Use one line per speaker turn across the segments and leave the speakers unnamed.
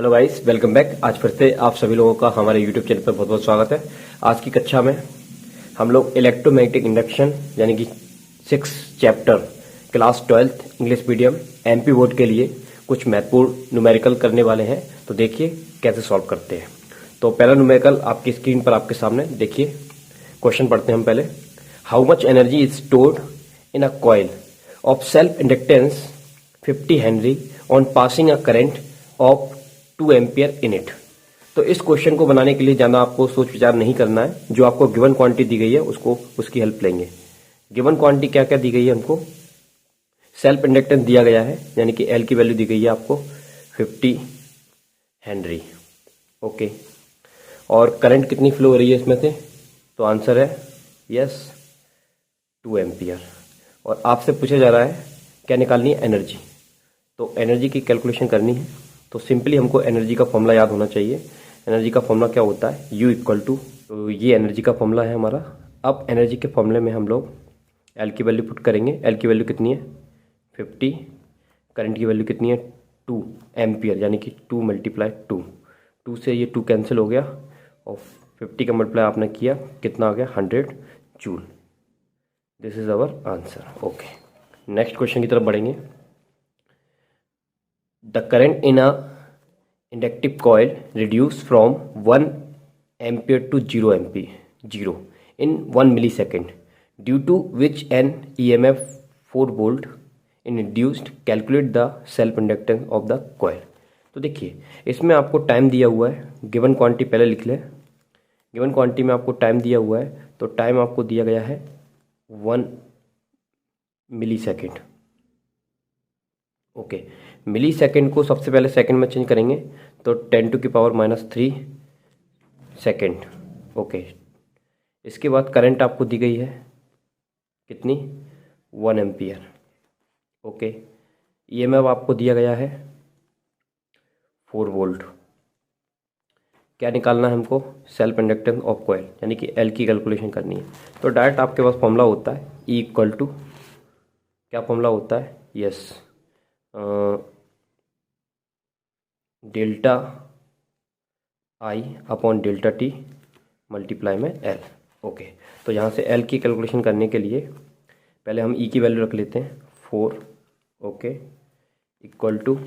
Hello guys, welcome back. आज फिर से आप सभी लोगों का हमारे यूट्यूब चैनल पर बहुत बहुत स्वागत है। आज की कक्षा में हम लोग इलेक्ट्रोमैग्नेटिक इंडक्शन यानी कि 6 chapter class 12th English medium MP board के लिए कुछ महत्वपूर्ण न्यूमेरिकल करने वाले हैं। तो देखिए कैसे सॉल्व करते हैं। तो पहला न्यूमेरिकल आपकी स्क्रीन पर आपके सामने देखिए। क्वेश्चन पढ़ते हैं हम पहले। How much energy is stored in a coil of self inductance 50 Henry on passing a current of 2 ampere in it. तो इस क्वेश्चन को बनाने के लिए ज्यादा आपको सोच विचार नहीं करना है। जो आपको गिवन क्वांटिटी दी गई है उसकी हेल्प लेंगे। गिवन क्वांटिटी क्या क्या दी गई है हमको? सेल्फ इंडक्टेंस दिया गया है यानी कि एल की वैल्यू दी गई है आपको 50 हेनरी। ओके, और करंट कितनी फ्लो हो रही है इसमें से? तो आंसर है यस 2 एम्पियर। और आपसे पूछा जा रहा है क्या निकालनी है? एनर्जी। तो एनर्जी की कैलकुलेशन करनी है तो सिंपली हमको एनर्जी का फॉर्मूला याद होना चाहिए। एनर्जी का फॉर्मूला क्या होता है? U इक्वल टू, तो ये एनर्जी का फॉर्मूला है हमारा। अब एनर्जी के फॉर्मूले में हम लोग एल की वैल्यू पुट करेंगे। एल की वैल्यू कितनी है? 50। करंट की वैल्यू कितनी है? 2 एम्पियर यानी कि 2 मल्टीप्लाई 2 से ये 2 कैंसिल हो गया और 50 का मल्टीप्लाई आपने किया, कितना आ गया? 100 joule. This is our answer. Okay, next question की तरफ बढ़ेंगे। The current in a inductive coil reduced from 1 ampere to 0 in 1 millisecond, due to which an EMF 4 volt in induced. Calculate the self inductance of the coil. तो देखिए इसमें आपको time दिया हुआ है। गिवन क्वांटिटी पहले लिख लें। गिवन क्वांटिटी में आपको टाइम दिया हुआ है तो टाइम आपको दिया गया है 1 मिली सेकेंड। ओके, मिली सेकेंड को सबसे पहले सेकेंड में चेंज करेंगे तो 10⁻³ सेकेंड। ओके, इसके बाद करंट आपको दी गई है कितनी? 1 एम्पियर। ओके, ईएमएफ आपको दिया गया है 4 वोल्ट। क्या निकालना है हमको? सेल्फ इंडक्टेंस ऑफ कॉइल यानी कि एल की कैलकुलेशन करनी है। तो डायरेक्ट आपके पास फॉर्मूला होता है ई इक्वल टू, क्या फॉर्मूला होता है? यस, डेल्टा आई अपॉन डेल्टा टी मल्टीप्लाई में एल। ओके, तो यहाँ से एल की कैलकुलेशन करने के लिए पहले हम ई की वैल्यू रख लेते हैं 4। Okay, equal to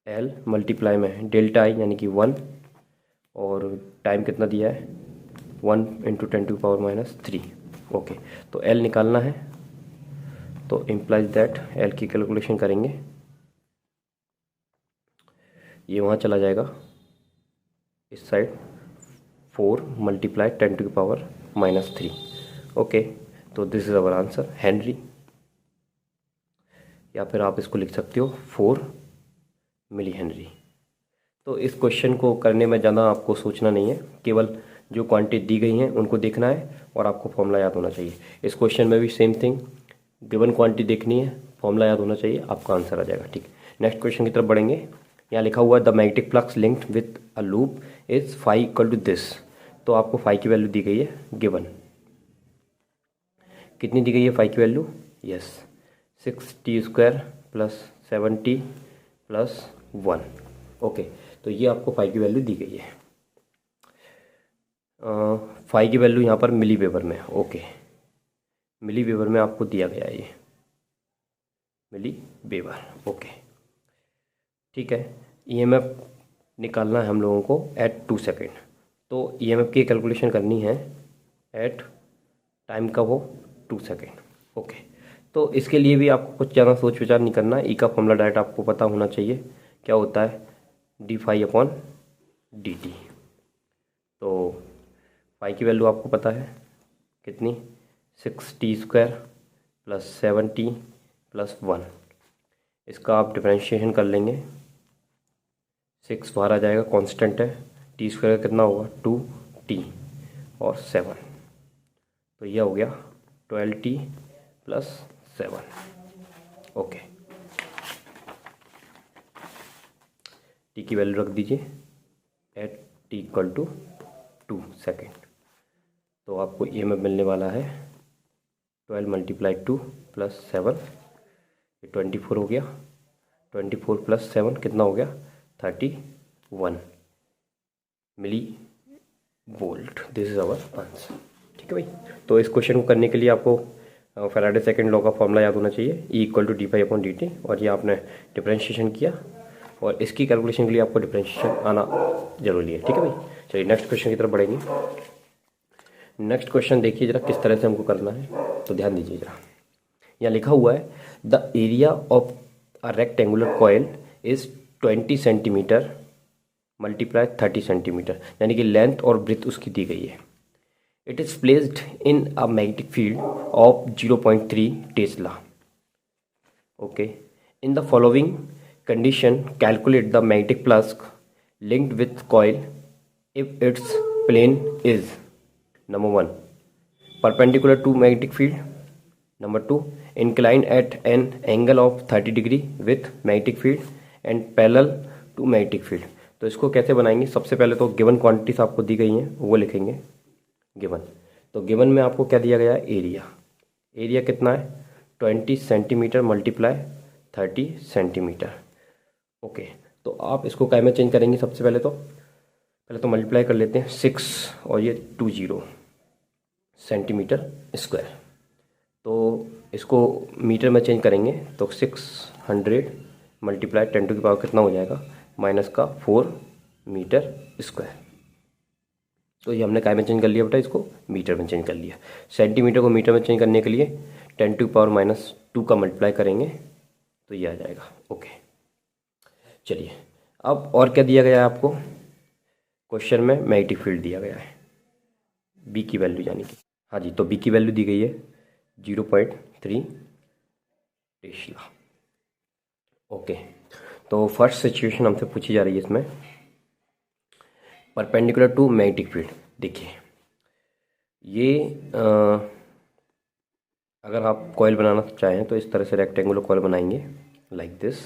L multiply में डेल्टा आई यानी कि 1 और टाइम कितना दिया है? 1 × 10⁻³ ओके, तो एल निकालना है तो इम्प्लाइज दैट एल की कैलकुलेशन करेंगे, ये वहाँ चला जाएगा इस साइड 4 मल्टीप्लाई 10⁻³ ओके, तो this is our answer Henry. या फिर आप इसको लिख सकते हो 4 मिली हेनरी। तो इस क्वेश्चन को करने में ज़्यादा आपको सोचना नहीं है, केवल जो क्वांटिटी दी गई हैं उनको देखना है और आपको फॉर्मूला याद होना चाहिए। इस क्वेश्चन में भी सेम थिंग, गिवन क्वांटिटी देखनी है, फॉर्मूला याद होना चाहिए, आपका आंसर आ जाएगा। ठीक, नेक्स्ट क्वेश्चन की तरफ बढ़ेंगे। यहाँ लिखा हुआ है the magnetic flux linked with a loop is φ equal to this. तो आपको φ की वैल्यू दी गई है गिवन। कितनी दी गई है φ की value? Yes, 6t² + 7t + 1। Okay, तो ये आपको φ की वैल्यू दी गई है। φ की वैल्यू यहाँ पर मिली वेबर में। ओके, मिली वेबर में आपको दिया गया है, ये मिली वेबर। ओके, ठीक है। ईएमएफ निकालना है हम लोगों को एट 2 सेकेंड। तो ईएमएफ की कैलकुलेशन करनी है एट टाइम का वो 2 सेकेंड। ओके, तो इसके लिए भी आपको कुछ ज़्यादा सोच विचार नहीं करना। ई का फॉर्मूला डायरेक्ट आपको पता होना चाहिए, क्या होता है? dφ/dt। तो फाई की वैल्यू आपको पता है कितनी? 6t² + 7t + 1। इसका आप डिफरेंशिएशन कर लेंगे, 6 बाहर आ जाएगा, कांस्टेंट है। t² का कितना होगा? 2t और 7, तो यह हो गया 12t + 7। ओके, t की वैल्यू रख दीजिए एट t = 2 सेकेंड। तो आपको ईएमएफ मिलने वाला है 12 × 2 + 7, 24 हो गया। 24 + 7 कितना हो गया? 32। 1 millivolt. This is our answer. ठीक है भाई। तो इस क्वेश्चन को करने के लिए आपको फैराडे सेकंड लॉ का फॉर्मूला याद होना चाहिए, E equal to d phi upon d t, और ये आपने डिफरेंशिएशन किया, और इसकी कैलकुलेशन के लिए आपको डिफरेंशिएशन आना जरूरी है। ठीक है भाई। चलिए नेक्स्ट क्वेश्चन की तरफ बढ़ेंगे। नेक्स्ट क्वेश्चन देखिए जरा किस तरह से हमको करना है, तो ध्यान दीजिए जरा। यहाँ लिखा हुआ है the area of a rectangular coil is 20 centimetre multiply 30 centimetre, यानी कि लेंथ और ब्रेथ उसकी दी गई है। It is placed in a magnetic field of 0.3 Tesla. Okay, in the following condition calculate the magnetic flux linked with coil if its plane is number 1 perpendicular to magnetic field, number 2 inclined at an angle of 30 degree with magnetic field and parallel to magnetic field। तो इसको कैसे बनाएंगे? सबसे पहले तो given quantities आपको दी गई हैं वो लिखेंगे गिवन। तो गिवन में आपको क्या दिया गया है? एरिया। एरिया कितना है? 20 सेंटीमीटर मल्टीप्लाई 30 सेंटीमीटर। ओके, तो आप इसको काय में चेंज करेंगे? सबसे पहले तो मल्टीप्लाई कर लेते हैं 6 और ये 20 सेंटीमीटर स्क्वायर। तो इसको मीटर में चेंज करेंगे तो 600 मल्टीप्लाई 10 टू की पावर कितना हो जाएगा? माइनस का 4 मीटर स्क्वायर। तो ये हमने काय में चेंज कर लिया बेटा? इसको मीटर में चेंज कर लिया। सेंटीमीटर को मीटर में चेंज करने के लिए 10 टू की पावर माइनस 2 का मल्टीप्लाई करेंगे तो ये आ जाएगा। ओके, चलिए अब और क्या दिया गया है आपको क्वेश्चन में? मैग्नेटिक फील्ड दिया गया है, बी की वैल्यू यानी कि, हाँ जी, तो बी की वैल्यू दी गई है 0.3 टेस्ला। ओके, तो फर्स्ट सिचुएशन हमसे पूछी जा रही है इसमें, परपेंडिकुलर टू मैग्नेटिक फील्ड। देखिए ये अगर आप कॉइल बनाना चाहें तो इस तरह से रेक्टेंगुलर कॉइल बनाएंगे लाइक दिस,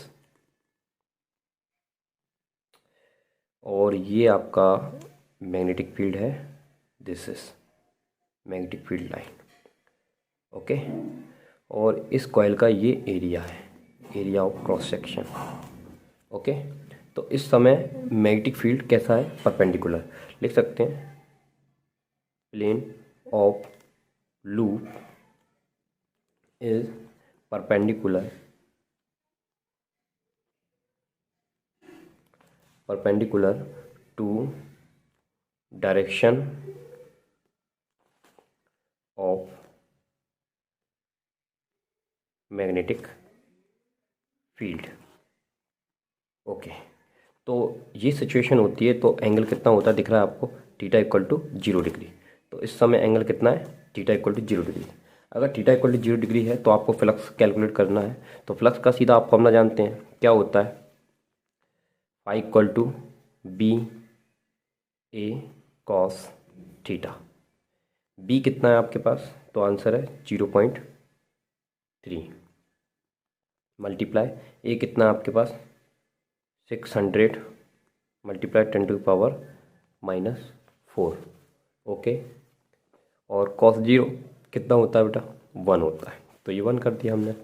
और ये आपका मैग्नेटिक फील्ड है, this is magnetic field line. Okay, और इस कॉइल का ये एरिया है, area of cross section. Okay, तो इस समय मैग्नेटिक फील्ड कैसा है? परपेंडिकुलर। लिख सकते हैं plane of loop is perpendicular to direction of magnetic field। Okay, तो ये सिचुएशन होती है तो एंगल कितना होता है दिख रहा है आपको? Theta equal to 0 degree. तो इस समय एंगल कितना है? Theta equal to 0 degree. अगर थीटा इक्वल टू 0 डिग्री है तो आपको फ्लक्स कैलकुलेट करना है। तो फ्लक्स का सीधा आप फॉर्मूला जानते हैं, क्या होता है? Phi equal to B A cos theta. B कितना है आपके पास? तो आंसर है 0.3 मल्टीप्लाई ए कितना है आपके पास? 600 multiply 10 to power minus 4। Okay, और कॉस 0 कितना होता है बेटा? 1 होता है। तो ये 1 कर दिया हमने।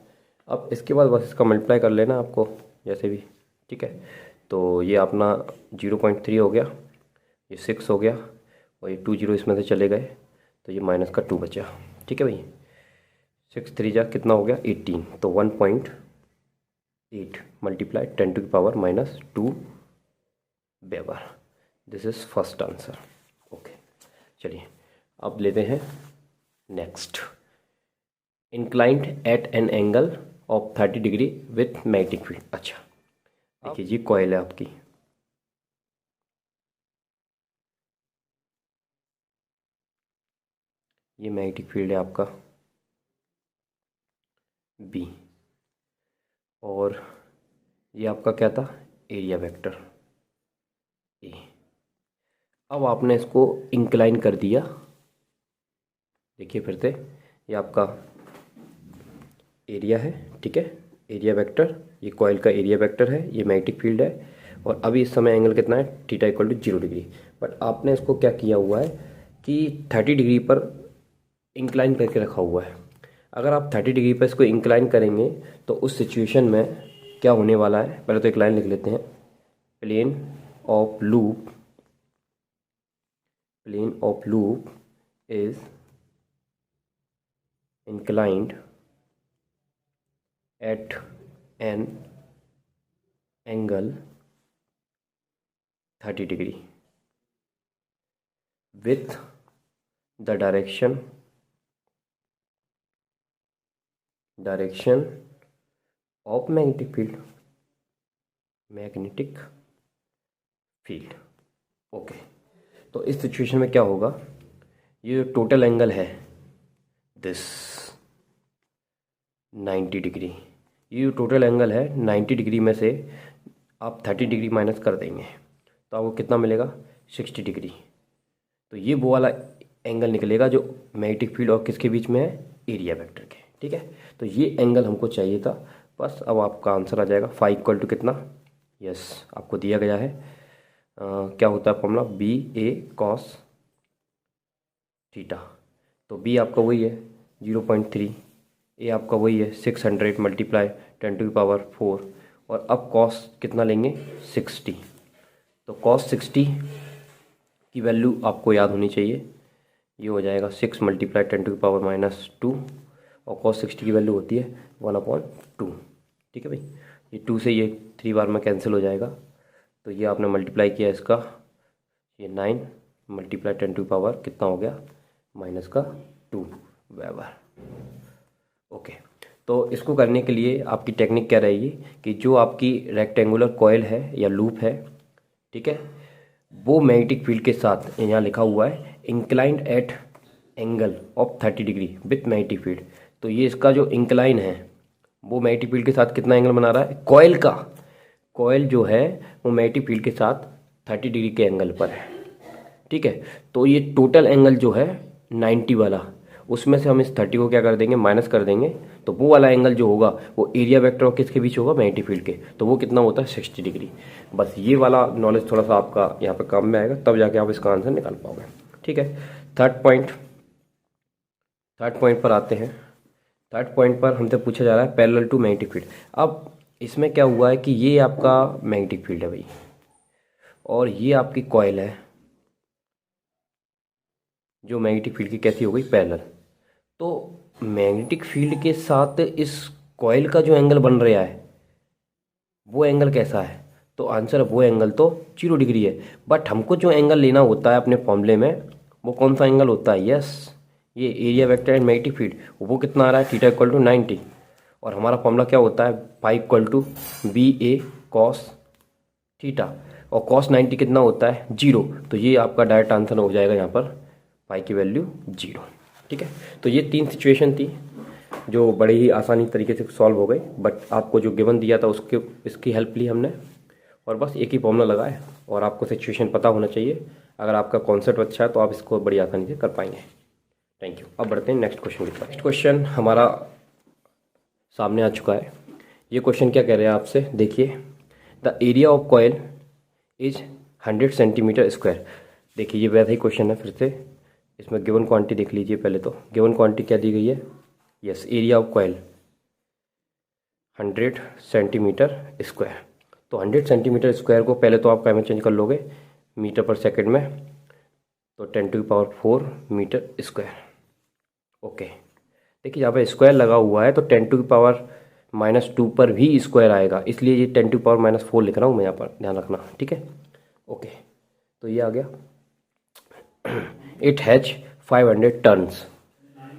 अब इसके बाद बस इसका मल्टीप्लाई कर लेना आपको जैसे भी। ठीक है, तो ये अपना 0.3 हो गया, ये 6 हो गया, और ये 2 0 इसमें से चले गए तो ये माइनस का 2 बचा। ठीक है भाई, 6 3 जा कितना हो गया? 18। तो 1.8 मल्टीप्लाई 10 टू की power minus 2 weber. This is first answer. Okay, चलिए अब लेते हैं next. Inclined at an angle of 30 degree with magnetic field. अच्छा देखिए जी, कॉइल है आपकी, ये मैग्नेटिक फील्ड है आपका बी, और ये आपका क्या था? Area vector A. अब आपने इसको इंक्लाइन कर दिया। देखिए फिर से, ये आपका एरिया है, ठीक है, एरिया वेक्टर, ये कॉइल का एरिया वेक्टर है, ये मैग्नेटिक फील्ड है, और अभी इस समय एंगल कितना है? Theta equal to 0 degree. But आपने इसको क्या किया हुआ है कि 30 डिग्री पर इंक्लाइन करके रखा हुआ है। अगर आप 30 डिग्री पर इसको इंक्लाइन करेंगे तो उस सिचुएशन में क्या होने वाला है? पहले तो एक लाइन लिख लेते हैं, plane of loop is inclined at an angle 30 degree with the direction of magnetic field। Okay, तो इस सिचुएशन में क्या होगा, ये जो टोटल एंगल है दिस 90 डिग्री, ये जो टोटल एंगल है 90 डिग्री में से आप 30 डिग्री माइनस कर देंगे तो आपको कितना मिलेगा, 60 डिग्री। तो ये वो वाला एंगल निकलेगा जो मैग्नेटिक फील्ड और किसके बीच में है, एरिया वेक्टर के। ठीक है, तो ये एंगल हमको चाहिए था। बस अब आपका आंसर आ जाएगा फाई इक्वल टू कितना, यस आपको दिया गया है क्या होता है formula, B A cos theta. तो बी आपका वही है 0.3, ए आपका वही है 600 मल्टीप्लाई 10⁴, और अब कॉस कितना लेंगे 60। तो कॉस 60 की वैल्यू आपको याद होनी चाहिए, ये हो जाएगा 6 मल्टीप्लाई 10⁻², और कॉस 60 की वैल्यू होती है 1/2। ठीक है भाई, ये 2 से ये 3 बार में कैंसिल हो जाएगा। तो ये आपने मल्टीप्लाई किया इसका, ये 9 मल्टीप्लाई 10⁻, कितना हो गया -2 वेबर। ओके, तो इसको करने के लिए आपकी टेक्निक क्या रहेगी कि जो आपकी रेक्टेंगुलर कॉइल है या लूप है, ठीक है, वो मैग्नेटिक फील्ड के साथ यहाँ लिखा हुआ है inclined at angle of 30 degree with magnetic field. तो ये इसका जो इंक्लाइन है वो मैग्नेटिक फील्ड के साथ कितना एंगल बना रहा है, कॉइल का, कॉइल जो है वो मैग्नेटिक फील्ड के साथ 30 डिग्री के एंगल पर है। ठीक है, तो ये टोटल एंगल जो है 90 वाला, उसमें से हम इस 30 को क्या कर देंगे, माइनस कर देंगे। तो वो वाला एंगल जो होगा वो एरिया वेक्टर और किसके बीच होगा, मैग्नेटिक फील्ड के। तो वो कितना होता है 60 डिग्री। बस ये वाला नॉलेज थोड़ा सा आपका यहाँ पे काम में आएगा, तब जाके आप इसका आंसर निकाल पाओगे। ठीक है, थर्ड पॉइंट पर आते हैं। थर्ड पॉइंट पर हमसे पूछा जा रहा है पैरेलल टू मैग्नेटिक फील्ड। अब इसमें क्या हुआ है कि ये आपका मैग्नेटिक फील्ड है भाई, और ये आपकी कॉइल है जो मैग्नेटिक फील्ड की कैसी हो गई, पैरेलल। तो मैग्नेटिक फील्ड के साथ इस कॉइल का जो एंगल बन रहा है वो एंगल कैसा है, तो आंसर वो एंगल तो 0 डिग्री है। बट हमको जो एंगल लेना होता है अपने फॉर्मूले में वो कौन सा एंगल होता है, यस ये area vector and magnetic field, वो कितना आ रहा है, थीटा इक्वल टू 90। और हमारा फॉर्मूला क्या होता है, phi equal to B A cos theta, और कॉस 90 कितना होता है 0। तो ये आपका डायरेक्ट आंसर हो जाएगा यहाँ पर पाई की वैल्यू 0। ठीक है, तो ये 3 सिचुएशन थी जो बड़ी ही आसानी तरीके से सॉल्व हो गई। बट आपको जो गिवन दिया था उसके इसकी हेल्प ली हमने, और बस एक ही फॉर्मूला लगाए, और आपको सिचुएशन पता होना चाहिए। अगर आपका कॉन्सेप्ट अच्छा है तो आप इसको बड़ी आसानी से कर पाएंगे। Thank you. अब बढ़ते हैं नेक्स्ट क्वेश्चन की तरफ। नेक्स्ट क्वेश्चन हमारा सामने आ चुका है। ये क्वेश्चन क्या कह रहे हैं आपसे, देखिए, the area of coil is 100 centimetre square. देखिए ये वैसा ही क्वेश्चन है, फिर से इसमें गिवन क्वांटिटी देख लीजिए। पहले तो गिवन क्वांटिटी क्या दी गई है, yes area of coil 100 centimetre square. तो 100 सेंटीमीटर स्क्वायर को पहले तो आप क्या में चेंज कर लोगे, मीटर पर सेकंड में, तो 10⁴ मीटर स्क्वायर। ओके, देखिए यहाँ पे स्क्वायर लगा हुआ है तो 10⁻⁻2 पर भी स्क्वायर आएगा, इसलिए ये 10⁻⁻4 लिख रहा हूँ मैं यहाँ पर, ध्यान रखना। ठीक है, ओके, तो ये आ गया। It has 500 turns,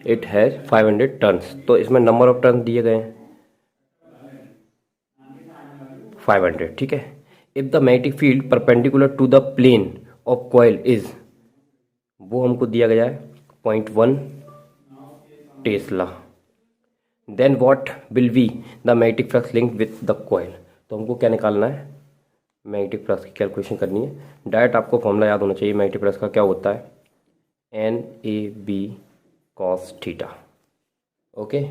it has 500 turns. तो इसमें नंबर ऑफ टर्न्स दिए गए हैं 500। ठीक है, if the magnetic field perpendicular to the plane of coil is, वो हमको दिया गया है 0.1 tesla, then what will be the magnetic flux link with the coil. तो हमको क्या निकालना है, मैग्नेटिक फ्लक्स की कैलकुलेशन करनी है। डायरेक्ट आपको फॉर्मूला याद होना चाहिए मैग्नेटिक फ्लक्स का, क्या होता है, NAB cos थीटा। ओके,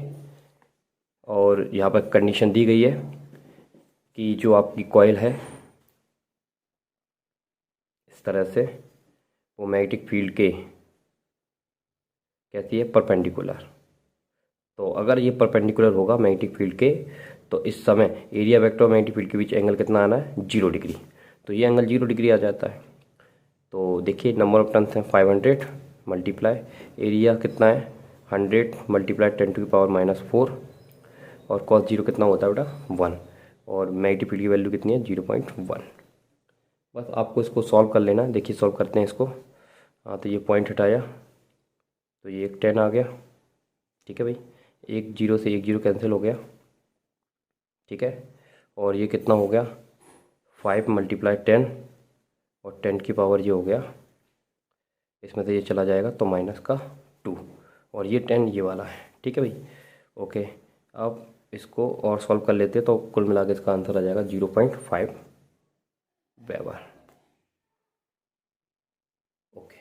और यहाँ पर कंडीशन दी गई है कि जो आपकी कॉइल है इस तरह से, वो मैग्नेटिक फील्ड के कैसी है, परपेंडिकुलर। तो अगर ये परपेंडिकुलर होगा मैग्नेटिक फील्ड के, तो इस समय एरिया वेक्टर और मैग्नेटिक फील्ड के बीच एंगल कितना आना है, 0 डिग्री। तो ये एंगल 0 डिग्री आ जाता है। तो देखिए नंबर ऑफ टर्न्स हैं 500 मल्टीप्लाई एरिया कितना है 100 मल्टीप्लाई 10⁻⁻4 और cos 0 कितना होता है बेटा 1 और मैग्नीट्यूड की वैल्यू कितनी है 0.1। बस आपको इसको सॉल्व कर लेना। देखिए सॉल्व करते हैं इसको। हाँ तो ये पॉइंट हटाया तो ये एक 10 आ गया। ठीक है भाई, एक 0 से एक 0 कैंसिल हो गया। ठीक है, और ये कितना हो गया 5 मल्टीप्लाई 10 और 10 की पावर ये हो गया, इसमें से ये चला जाएगा तो माइनस का 2 और ये 10 ये वाला है। ठीक है भाई, ओके। अब इसको और सॉल्व कर लेते हैं तो कुल मिला के इसका आंसर आ जाएगा 0.5 वेबर। ओके,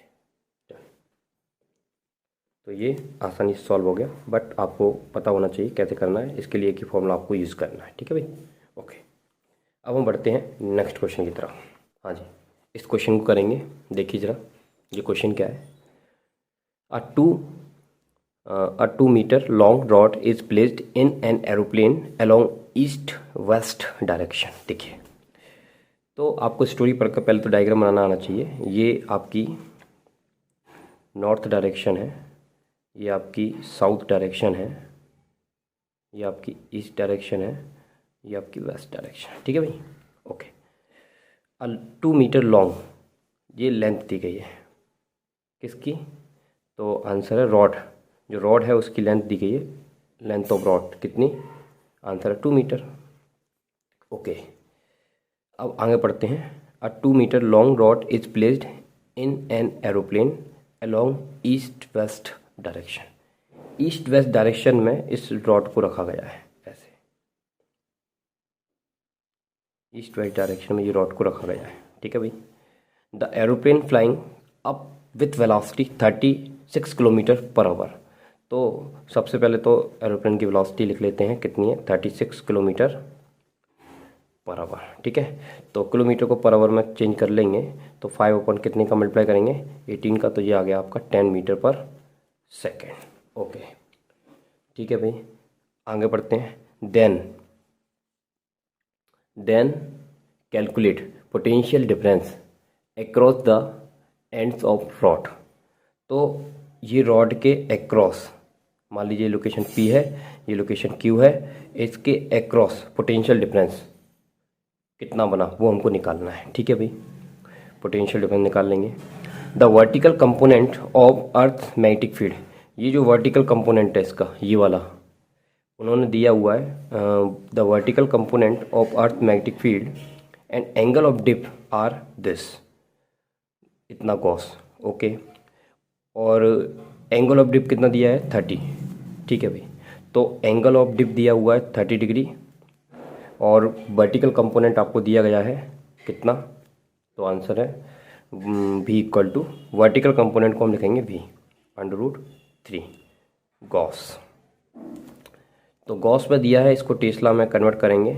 तो ये आसानी से सॉल्व हो गया, बट आपको पता होना चाहिए कैसे करना है, इसके लिए एक ही फॉर्मूला आपको यूज़ करना है। ठीक है भाई, ओके। अब हम बढ़ते हैं नेक्स्ट क्वेश्चन की तरफ। हाँ जी, इस क्वेश्चन को करेंगे। देखिए ज़रा ये क्वेश्चन क्या है। A 2 meter long rod is placed in an aeroplane along east west direction। देखिए तो आपको स्टोरी पढ़कर पहले तो डायग्राम बनाना आना चाहिए। ये आपकी नॉर्थ डायरेक्शन है, ये आपकी साउथ डायरेक्शन है, ये आपकी ईस्ट डायरेक्शन है, ये आपकी वेस्ट डायरेक्शन। ठीक है भाई, ओके। 2 मीटर लॉन्ग ये लेंथ दी गई है किसकी, तो आंसर है रॉड। जो रॉड है उसकी लेंथ दी गई है, लेंथ ऑफ रॉड कितनी, आंसर है 2 मीटर। ओके, अब आगे पढ़ते हैं। A 2 metre long rod is placed in an aeroplane along east west direction. East west direction में इस रॉड को रखा गया है, ऐसे ईस्ट वेस्ट डायरेक्शन में ये रॉड को रखा गया है। ठीक है भाई, the aeroplane flying up with velocity 36 kilometre per our. तो सबसे पहले तो एरोप्लेन की वेलोसिटी लिख लेते हैं, कितनी है 36 किलोमीटर पर आवर। ठीक है, तो किलोमीटर को पर आवर में चेंज कर लेंगे तो 5 अपन कितने का मल्टीप्लाई करेंगे 18 का, तो ये आ गया आपका 10 मीटर पर सेकेंड। ओके, ठीक है भाई, आगे बढ़ते हैं। Then calculate potential difference across the ends of rod. तो ये रॉड के अक्रॉस, मान लीजिए लोकेशन P है, ये लोकेशन Q है, इसके अक्रॉस पोटेंशियल डिफरेंस कितना बना वो हमको निकालना है। ठीक है भाई, पोटेंशियल डिफरेंस निकाल लेंगे। The vertical component of earth magnetic field, ये जो वर्टिकल कंपोनेंट है इसका, ये वाला उन्होंने दिया हुआ है। The vertical component of earth magnetic field and angle of dip are this, इतना कॉस। ओके, और एंगल ऑफ डिप कितना दिया है 30। ठीक है भाई, तो एंगल ऑफ डिप दिया हुआ है 30 डिग्री और वर्टिकल कंपोनेंट आपको दिया गया है कितना, तो आंसर है V equal to, vertical component को हम लिखेंगे V √3 गॉस। तो गॉस में दिया है, इसको टेस्ला में कन्वर्ट करेंगे।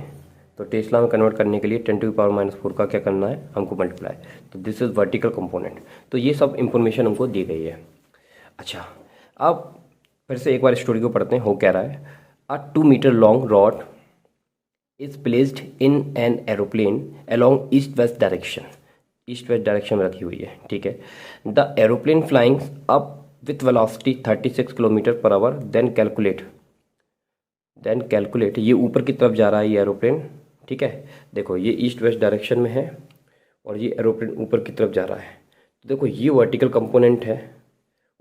तो टेस्ला में कन्वर्ट करने के लिए 10⁻⁻4 का क्या करना है हमको मल्टीप्लाई, तो दिस इज वर्टिकल कंपोनेंट। तो ये सब इंफॉर्मेशन हमको दी गई है। अच्छा, अब फिर से एक बार स्टोरी को पढ़ते हैं, हो क्या रहा है। A 2 metre long rod is placed in an aeroplane along east west direction, east west direction में रखी हुई है। ठीक है, the aeroplane flying up with velocity 36 kilometre per hour. Then calculate, ये ऊपर की तरफ जा रहा है ये एरोप्लेन। ठीक है, देखो ये ईस्ट वेस्ट डायरेक्शन में है और ये एरोप्लेन ऊपर की तरफ जा रहा है। तो देखो ये वर्टिकल कंपोनेंट है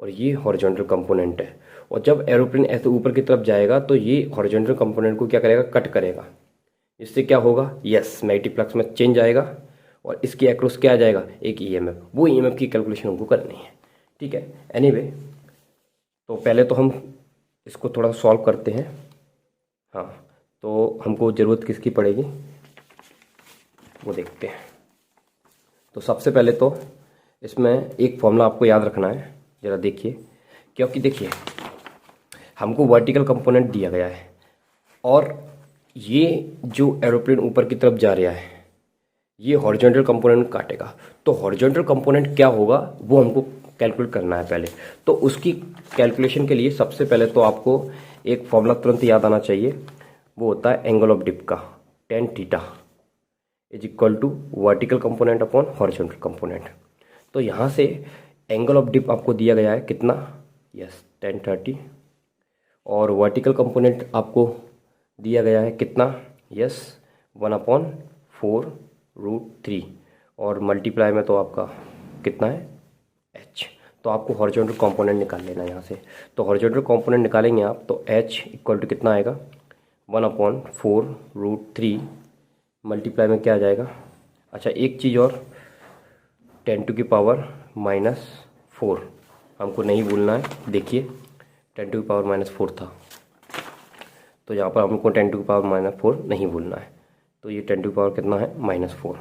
और ये हॉरिजॉन्टल कंपोनेंट है, और जब एरोप्लेन ऐसे ऊपर की तरफ जाएगा तो ये हॉरिजॉन्टल कंपोनेंट को क्या करेगा, कट करेगा। इससे क्या होगा, यस मैग्नेटिक फ्लक्स में चेंज आएगा और इसके अक्रॉस क्या आ जाएगा, एक EMF। वो EMF की कैलकुलेशन हमको करनी है। ठीक है, एनीवे तो पहले तो हम इसको थोड़ा सॉल्व करते हैं। हाँ, तो हमको ज़रूरत किसकी पड़ेगी वो देखते हैं। तो सबसे पहले तो इसमें एक फॉर्मूला आपको याद रखना है, ज़रा देखिए, क्योंकि देखिए हमको वर्टिकल कंपोनेंट दिया गया है और ये जो एरोप्लेन ऊपर की तरफ जा रहा है ये हॉरिजॉन्टल कंपोनेंट काटेगा। तो हॉरिजॉन्टल कंपोनेंट क्या होगा वो हमको कैलकुलेट करना है पहले। तो उसकी कैलकुलेशन के लिए सबसे पहले तो आपको एक फॉर्मूला तुरंत याद आना चाहिए, वो होता है एंगल ऑफ डिप का, tan theta is equal to vertical component upon horizontal component. तो यहाँ से एंगल ऑफ डिप आपको दिया गया है कितना, यस 1030, और वर्टिकल कंपोनेंट आपको दिया गया है कितना, यस 1/4√3, और मल्टीप्लाई में तो आपका कितना है h। तो आपको हॉरिजॉन्टल कंपोनेंट निकाल लेना है यहाँ से। तो हॉरिजॉन्टल कंपोनेंट निकालेंगे आप तो h इक्वल टू कितना आएगा 1/4√3, मल्टीप्लाई में क्या आ जाएगा, अच्छा एक चीज़ और 10⁻⁻4 हमको नहीं भूलना है। देखिए 10⁻⁻4 था, तो यहाँ पर हमको 10⁻⁻4 नहीं भूलना है। तो ये 10 कितना है -4,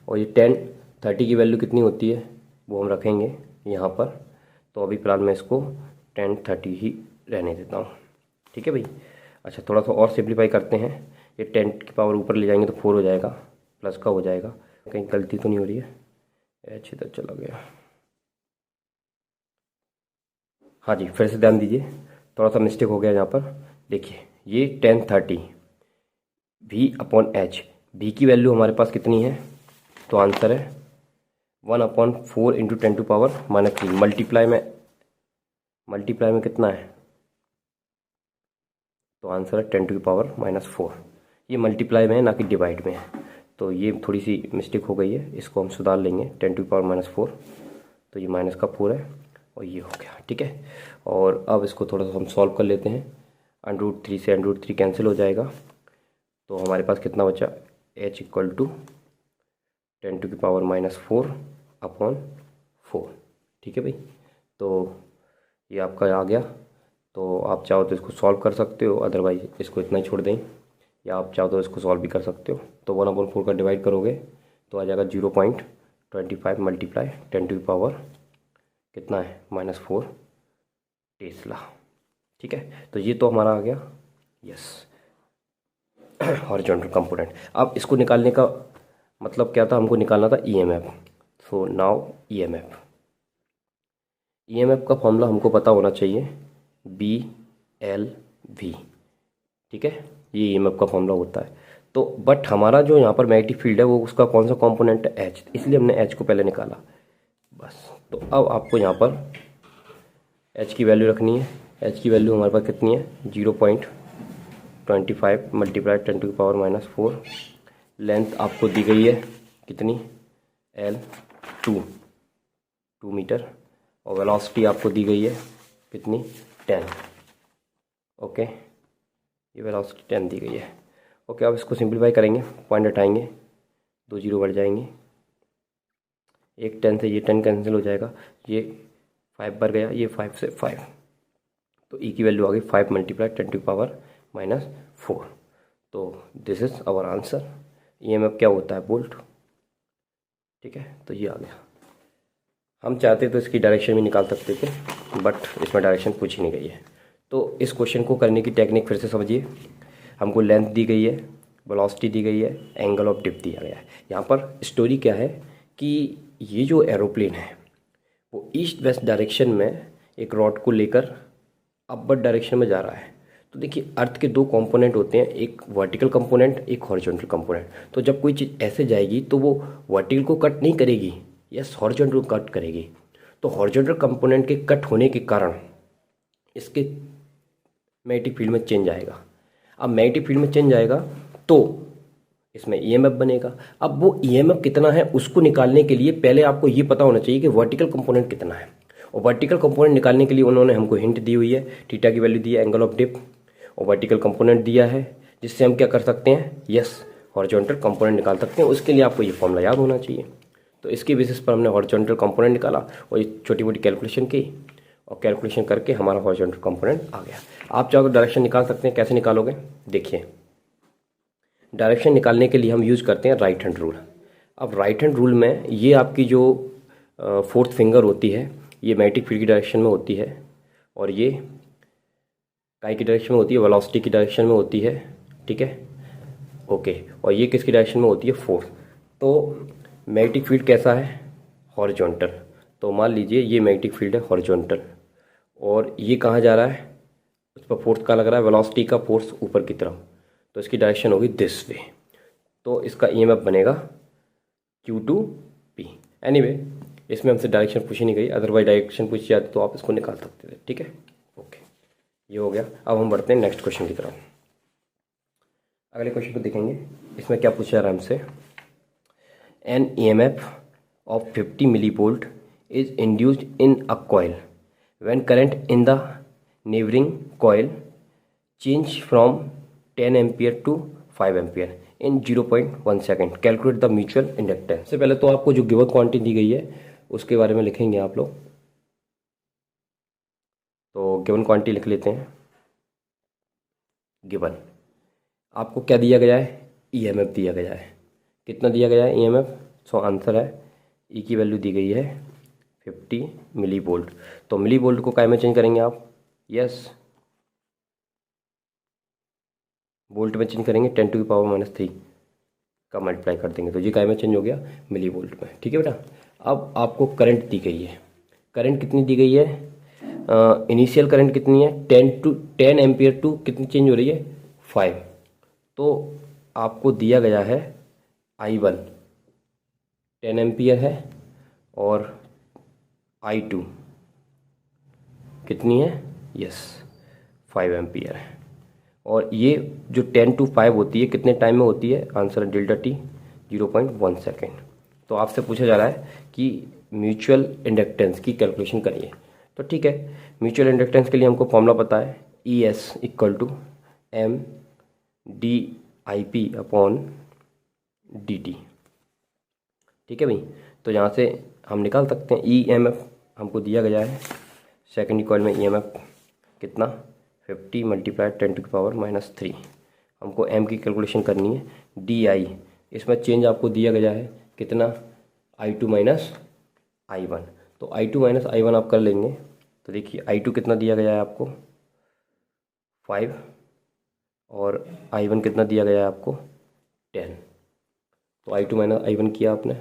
और ये 1030 की वैल्यू कितनी होती है वो हम रखेंगे यहाँ पर। तो अभी फिलहाल मैं इसको 1030 ही रहने देता हूँ, ठीक है भाई। अच्छा थोड़ा सा और सिंप्लीफाई करते हैं, ये 10 की पावर ऊपर ले जाएंगे तो 4 हो जाएगा, प्लस का हो जाएगा, कहीं गलती तो नहीं हो रही है, एच इधर चला गया। हाँ जी फिर से ध्यान दीजिए, थोड़ा सा मिस्टेक हो गया यहाँ पर। देखिए ये 1030 V/H, V की वैल्यू हमारे पास कितनी है, तो आंसर है 1/4 × 10⁻⁻3, मल्टीप्लाई में कितना है, तो आंसर है 10⁻⁻4। ये मल्टीप्लाई में है ना कि डिवाइड में है, तो ये थोड़ी सी मिस्टेक हो गई है, इसको हम सुधार लेंगे। 10⁻⁻4, तो ये माइनस का 4 है और ये हो गया, ठीक है। और अब इसको थोड़ा सा हम सॉल्व कर लेते हैं। √3 से √3 कैंसिल हो जाएगा, तो हमारे पास कितना बचा, h इक्वल टू 10⁻⁻4/4, ठीक है भाई। तो ये आपका आ गया, तो आप चाहो तो इसको सॉल्व कर सकते हो, अदरवाइज इसको इतना ही छोड़ दें, या आप चाहो तो इसको सॉल्व भी कर सकते हो। तो 1/4 का डिवाइड करोगे तो आ जाएगा 0.25 मल्टीप्लाई 10⁻, कितना है -4 टेस्ला, ठीक है। तो ये तो हमारा आ गया, यस हॉरिजॉन्टल कंपोनेंट। अब इसको निकालने का मतलब क्या था, हमको निकालना था EMF। सो नाउ EMF का फॉर्मूला हमको पता होना चाहिए, BLV, ठीक है, ये EMF का फॉर्मूला होता है। तो बट हमारा जो यहाँ पर मैग्नेटिक फील्ड है वो उसका कौन सा कंपोनेंट है, H, इसलिए हमने H को पहले निकाला बस। तो अब आपको यहाँ पर H की वैल्यू रखनी है। H की वैल्यू हमारे पास कितनी है, 0.25 मल्टीप्लाई 10⁻⁻4। लेंथ आपको दी गई है कितनी, L2 मीटर, और वेलोसिटी आपको दी गई है कितनी, 10, ओके, ये वेलोसिटी 10 दी गई है। ओके अब इसको सिंप्लीफाई करेंगे, पॉइंट हटाएंगे, 2 0 बढ़ जाएंगे, एक 10 से ये 10 कैंसिल हो जाएगा, ये 5 बढ़ गया, ये 5 से 5, तो E की वैल्यू आ गई 5 मल्टीप्लाई 10⁻⁻4। तो this is our answer. EMF क्या होता है, वोल्ट, ठीक है। तो ये आ गया। हम चाहते तो इसकी डायरेक्शन भी निकाल सकते थे, बट इसमें डायरेक्शन पूछी नहीं गई है। तो इस क्वेश्चन को करने की टेक्निक फिर से समझिए। हमको लेंथ दी गई है, वेलोसिटी दी गई है, एंगल ऑफ डिप दिया गया है। यहाँ पर स्टोरी क्या है कि ये जो एरोप्लेन है वो ईस्ट वेस्ट डायरेक्शन में एक रॉड को लेकर अपवर्ड डायरेक्शन में जा रहा है। तो देखिए अर्थ के 2 कंपोनेंट होते हैं, एक वर्टिकल कंपोनेंट, एक हॉरिजॉन्टल कंपोनेंट। तो जब कोई चीज़ ऐसे जाएगी तो वो वर्टिकल को कट नहीं करेगी, यस हॉरिजॉन्टल को कट करेगी। तो हॉरिजॉन्टल कंपोनेंट के कट होने के कारण इसके मैग्नेटिक फील्ड में चेंज आएगा। अब मैग्नेटिक फील्ड में चेंज आएगा तो इसमें EMF बनेगा। अब वो EMF कितना है उसको निकालने के लिए पहले आपको ये पता होना चाहिए कि वर्टिकल कंपोनेंट कितना है, और वर्टिकल कंपोनेंट निकालने के लिए उन्होंने हमको हिंट दी हुई है, थीटा की वैल्यू दी है, एंगल ऑफ डिप और वर्टिकल कंपोनेंट दिया है, जिससे हम क्या कर सकते हैं, यस हॉरिजॉन्टल कंपोनेंट निकाल सकते हैं। उसके लिए आपको ये फॉर्मूला याद होना चाहिए। तो इसके बेसिस पर हमने हॉरिजॉन्टल कंपोनेंट निकाला और ये छोटी मोटी कैलकुलेशन की, और कैलकुलेशन करके हमारा हॉरिजॉन्टल कंपोनेंट आ गया। आप चाहो तो डायरेक्शन निकाल सकते हैं, कैसे निकालोगे, देखिए डायरेक्शन निकालने के लिए हम यूज करते हैं राइट हैंड रूल। अब राइट हैंड रूल में ये आपकी जो 4th फिंगर होती है ये मैग्नेटिक फील्ड की डायरेक्शन में होती है, और ये काई की डायरेक्शन में होती है, वेलोसिटी की डायरेक्शन में होती है, ठीक है, ओके। और ये किसकी डायरेक्शन में होती है, 4th। तो मैग्नेटिक फील्ड कैसा है, हॉरिजॉन्टल। तो मान लीजिए ये मैग्नेटिक फील्ड है हॉरिजॉन्टल, और ये कहाँ जा रहा है, उस पर फोर्स कहाँ लग रहा है, वेलोसिटी का फोर्स ऊपर की तरफ, तो इसकी डायरेक्शन होगी दिस वे। तो इसका ईएमएफ बनेगा Q2P। एनीवे इसमें हमसे डायरेक्शन पूछी नहीं गई, अदरवाइज डायरेक्शन पूछी जाती तो आप इसको निकाल सकते थे। ठीक है, ओके, ये हो गया। अब हम बढ़ते हैं नेक्स्ट क्वेश्चन की तरफ। अगले क्वेश्चन को देखेंगे, इसमें क्या पूछा जा रहा है हमसे। An EMF of 50 millivolt is induced in a coil when current in the neighbouring coil change from 10 ampere to 5 ampere in 0.1 second, calculate the mutual inductance. सबसे पहले तो आपको जो गिवन क्वांटिटी दी गई है उसके बारे में लिखेंगे आप लोग। तो गिवन क्वांटिटी लिख लेते हैं। गिवन आपको क्या दिया गया है, ईएमएफ दिया गया है। कितना दिया गया है ईएमएफ? सो आंसर है ई की वैल्यू दी गई है 50 मिली वोल्ट। तो मिली वोल्ट को काय में चेंज करेंगे आप? यस, वोल्ट में चेंज करेंगे, 10⁻³ का मल्टीप्लाई कर देंगे तो ये काय में चेंज हो गया? मिली वोल्ट में। ठीक है बेटा। अब आपको करंट दी गई है। करंट कितनी दी गई है? इनिशियल करंट कितनी है? 10 एम्पियर टू कितनी चेंज हो रही है? 5। तो आपको दिया गया है I1 10 एम्पियर है और I2 कितनी है? यस 5 एम्पियर है। और ये जो 10 to 5 होती है कितने टाइम में होती है? आंसर है डेल्टा टी 0.1 सेकेंड। तो आपसे पूछा जा रहा है कि म्यूचुअल इंडक्टेंस की कैलकुलेशन करिए। तो ठीक है, म्यूचुअल इंडक्टेंस के लिए हमको फॉर्मूला पता है, ES = MdIP/dt। ठीक है भाई, तो यहाँ से हम निकाल सकते हैं EMF हमको दिया गया है। सेकेंडरी कॉइल में EMF कितना? 50 × 10⁻³ हमको M की कैलकुलेशन करनी है। DI इसमें चेंज आपको दिया गया है कितना? I2 - I1। तो I2 - I1 आप कर लेंगे तो देखिए I2 कितना दिया गया है आपको? 5 और I1 कितना दिया गया है आपको? 10। तो I2 - I1 किया आपने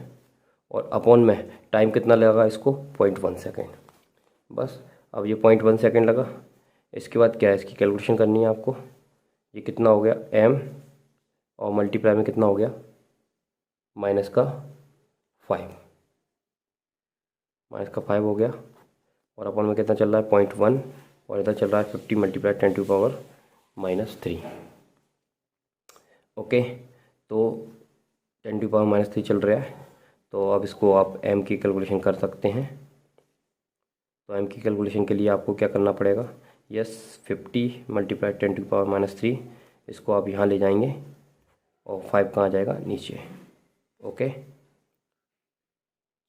और अपॉन में टाइम कितना लगा इसको? 0.1 सेकेंड। बस अब ये 0.1 सेकेंड लगा। इसके बाद क्या है, इसकी कैलकुलेशन करनी है आपको। ये कितना हो गया? M और मल्टीप्लाई में कितना हो गया? -5 हो गया और अपन में कितना चल रहा है? 0.1 और इधर चल रहा है 50 × 10⁻³ ओके। तो 10⁻³ चल रहा है। तो अब इसको आप M की कैलकुलेशन कर सकते हैं। तो M की कैलकुलेशन के लिए आपको क्या करना पड़ेगा? यस 50 × 10⁻³ इसको आप यहाँ ले जाएंगे और 5 कहाँ जाएगा? नीचे। ओके,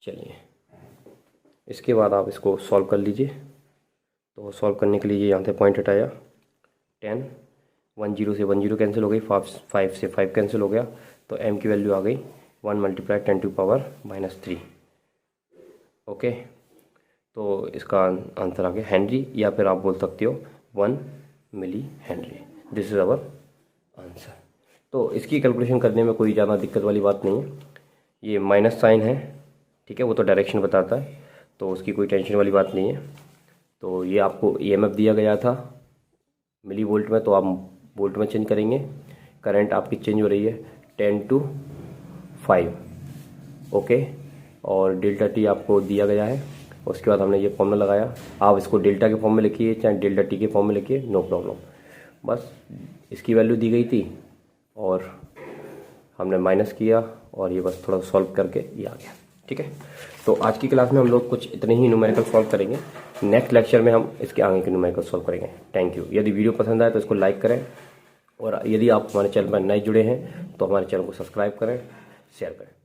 चलिए इसके बाद आप इसको सॉल्व कर लीजिए। तो सॉल्व करने के लिए यहाँ से पॉइंट हटाया, 10 10 से 10 कैंसिल हो गई, 5 से 5 कैंसिल हो गया। तो M की वैल्यू आ गई 1 × 10⁻³ ओके। तो इसका आंसर आ गया हेनरी, या फिर आप बोल सकते हो 1 milli henry. This is our answer. तो इसकी कैलकुलेशन करने में कोई ज़्यादा दिक्कत वाली बात नहीं है। ये माइनस साइन है, ठीक है, वो तो डायरेक्शन बताता है, तो उसकी कोई टेंशन वाली बात नहीं है। तो ये आपको EMF दिया गया था मिली वोल्ट में, तो आप वोल्ट में चेंज करेंगे। करंट आपकी चेंज हो रही है 10 to 5 ओके। और डेल्टा टी आपको दिया गया है। उसके बाद हमने ये फॉर्मूला लगाया। आप इसको डेल्टा के फॉर्म में लिखिए चाहे डेल्टा टी के फॉर्म में लिखिए, नो प्रॉब्लम। बस इसकी वैल्यू दी गई थी और हमने माइनस किया और ये बस थोड़ा सॉल्व करके ये आ गया। ठीक है, तो आज की क्लास में हम लोग कुछ इतने ही न्यूमेरिकल सॉल्व करेंगे। नेक्स्ट लेक्चर में हम इसके आगे के न्यूमेरिकल सॉल्व करेंगे। Thank you. यदि वीडियो पसंद आए तो इसको लाइक करें और यदि आप हमारे चैनल पर नए जुड़े हैं तो हमारे चैनल को सब्सक्राइब करें, शेयर करें।